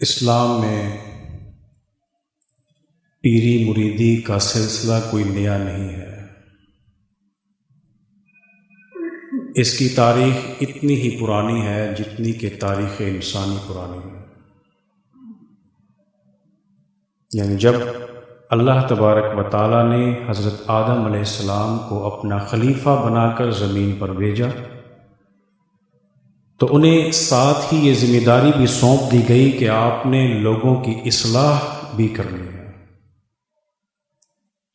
اسلام میں پیری مریدی کا سلسلہ کوئی نیا نہیں ہے۔ اس کی تاریخ اتنی ہی پرانی ہے جتنی کہ تاریخ انسانی پرانی ہے۔ یعنی جب اللہ تبارک و تعالیٰ نے حضرت آدم علیہ السلام کو اپنا خلیفہ بنا کر زمین پر بھیجا تو انہیں ساتھ ہی یہ ذمہ داری بھی سونپ دی گئی کہ آپ نے لوگوں کی اصلاح بھی کرنی ہے۔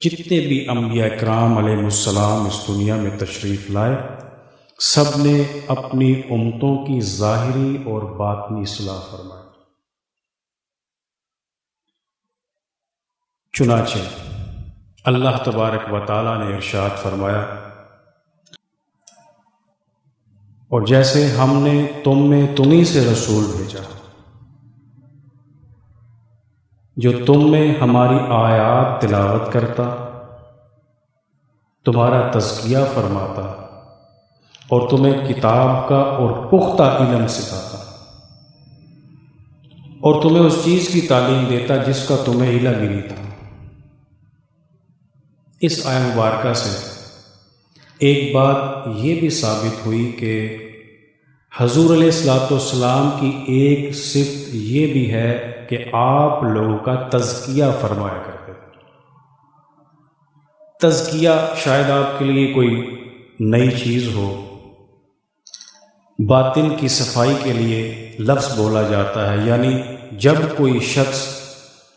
جتنے بھی انبیاء کرام علیہ السلام اس دنیا میں تشریف لائے، سب نے اپنی امتوں کی ظاہری اور باطنی اصلاح فرمائی۔ چنانچہ اللہ تبارک و تعالیٰ نے ارشاد فرمایا، اور جیسے ہم نے تمہیں سے رسول بھیجا جو تم میں ہماری آیات تلاوت کرتا، تمہارا تزکیہ فرماتا اور تمہیں کتاب کا اور پختہ علم سکھاتا اور تمہیں اس چیز کی تعلیم دیتا جس کا تمہیں علم ہی نہیں تھا۔ اس آیت مبارکہ سے ایک بات یہ بھی ثابت ہوئی کہ حضور علیہ الصلوۃ والسلام کی ایک صفت یہ بھی ہے کہ آپ لوگوں کا تزکیہ فرمایا کرتے تھے۔ تزکیہ شاید آپ کے لیے کوئی نئی چیز ہو۔ باطن کی صفائی کے لیے لفظ بولا جاتا ہے، یعنی جب کوئی شخص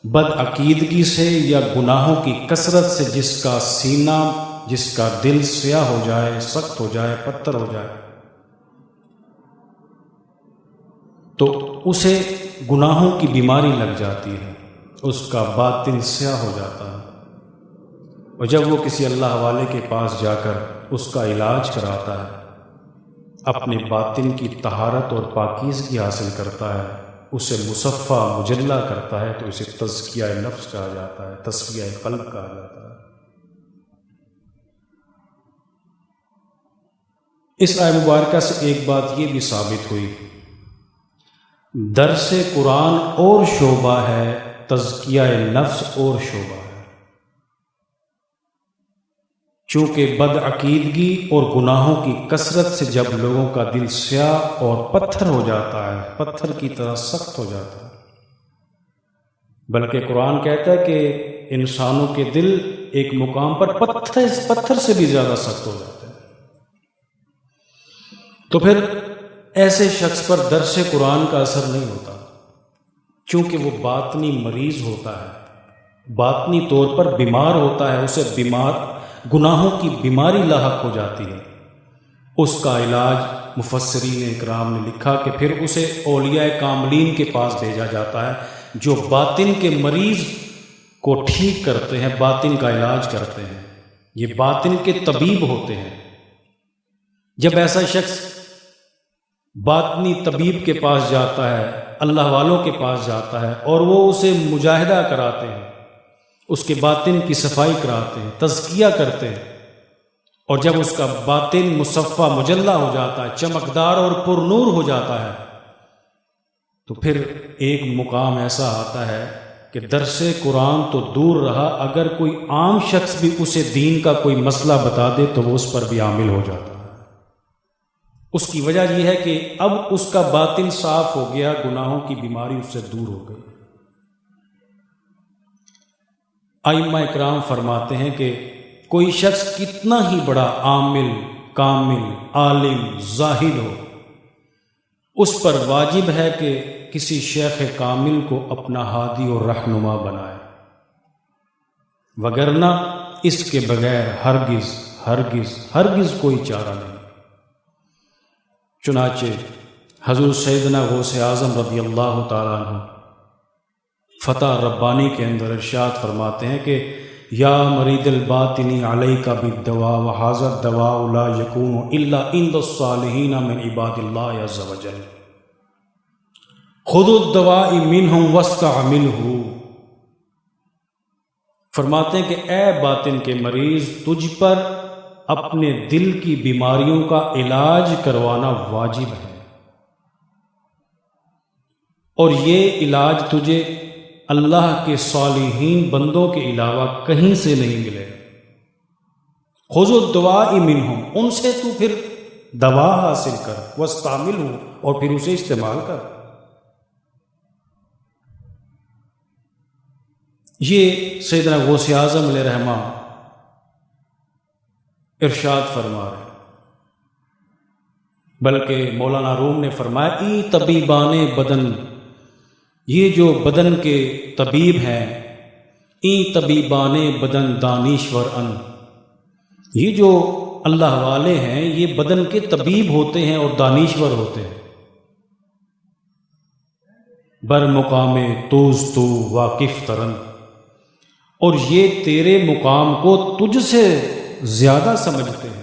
بدعقیدگی سے یا گناہوں کی کثرت سے جس کا سینہ، جس کا دل سیاہ ہو جائے، سخت ہو جائے، پتھر ہو جائے، تو اسے گناہوں کی بیماری لگ جاتی ہے، اس کا باطن سیاہ ہو جاتا ہے، اور جب وہ کسی اللہ والے کے پاس جا کر اس کا علاج کراتا ہے، اپنے باطن کی طہارت اور پاکیزگی حاصل کرتا ہے، اسے مصفہ مجلہ کرتا ہے، تو اسے تزکیہ نفس کہا جاتا ہے، تزکیہ قلب کہا جاتا ہے۔ اس آیت مبارکہ سے ایک بات یہ بھی ثابت ہوئی، درس قرآن اور شعبہ ہے، تزکیہ نفس اور شعبہ ہے۔ چونکہ بدعقیدگی اور گناہوں کی کثرت سے جب لوگوں کا دل سیاہ اور پتھر ہو جاتا ہے، پتھر کی طرح سخت ہو جاتا ہے، بلکہ قرآن کہتا ہے کہ انسانوں کے دل ایک مقام پر پتھر سے بھی زیادہ سخت ہو جاتے ہیں، تو پھر ایسے شخص پر درس قرآن کا اثر نہیں ہوتا، چونکہ وہ باطنی مریض ہوتا ہے، باطنی طور پر بیمار ہوتا ہے، اسے گناہوں کی بیماری لاحق ہو جاتی ہے۔ اس کا علاج مفسرین اکرام نے لکھا کہ پھر اسے اولیاء کاملین کے پاس بھیجا جاتا ہے، جو باطن کے مریض کو ٹھیک کرتے ہیں، باطن کا علاج کرتے ہیں، یہ باطن کے طبیب ہوتے ہیں۔ جب ایسا شخص باطنی طبیب کے پاس جاتا ہے، اللہ والوں کے پاس جاتا ہے، اور وہ اسے مجاہدہ کراتے ہیں، اس کے باطن کی صفائی کراتے ہیں، تزکیہ کرتے ہیں، اور جب اس کا باطن مصفہ مجلہ ہو جاتا ہے، چمکدار اور پر نور ہو جاتا ہے، تو پھر ایک مقام ایسا آتا ہے کہ درس قرآن تو دور رہا، اگر کوئی عام شخص بھی اسے دین کا کوئی مسئلہ بتا دے تو وہ اس پر بھی عامل ہو جاتا ہے۔ اس کی وجہ یہ ہے کہ اب اس کا باطن صاف ہو گیا، گناہوں کی بیماری اس سے دور ہو گئی۔ ائمہ اکرام فرماتے ہیں کہ کوئی شخص کتنا ہی بڑا عامل، کامل، عالم، زاہد ہو، اس پر واجب ہے کہ کسی شیخ کامل کو اپنا ہادی اور رہنما بنائے، وگرنہ اس کے بغیر ہرگز ہرگز ہرگز کوئی چارہ نہیں۔ چنانچہ حضور سیدنا غوث اعظم رضی اللہ تعالیٰ عنہ فتح ربانی کے اندر ارشاد فرماتے ہیں کہ یا مرید الباطنی علیک بالدواء وہذا الدواء لا یکون الا عند الصالحین من عباد اللہ عز وجل خذ الدواء منہم واستعملہ۔ فرماتے ہیں کہ اے باطن کے مریض، تجھ پر اپنے دل کی بیماریوں کا علاج کروانا واجب ہے، اور یہ علاج تجھے اللہ کے صالحین بندوں کے علاوہ کہیں سے نہیں ملے گا۔ خذ الدواء منہم، ان سے تو پھر دوا حاصل کر، واستعملہ، اور پھر اسے استعمال کر۔ یہ سیدنا غوث اعظم علیہ رحمہ ارشاد فرما رہے ہیں۔ بلکہ مولانا روم نے فرمایا ای طبیبان بدن، یہ جو بدن کے طبیب ہیں، ای طبیبان بدن دانشور ان، یہ جو اللہ والے ہیں یہ بدن کے طبیب ہوتے ہیں اور دانشور ہوتے ہیں۔ بر مقام توز تو واقف ترن، اور یہ تیرے مقام کو تجھ سے زیادہ سمجھتے ہیں۔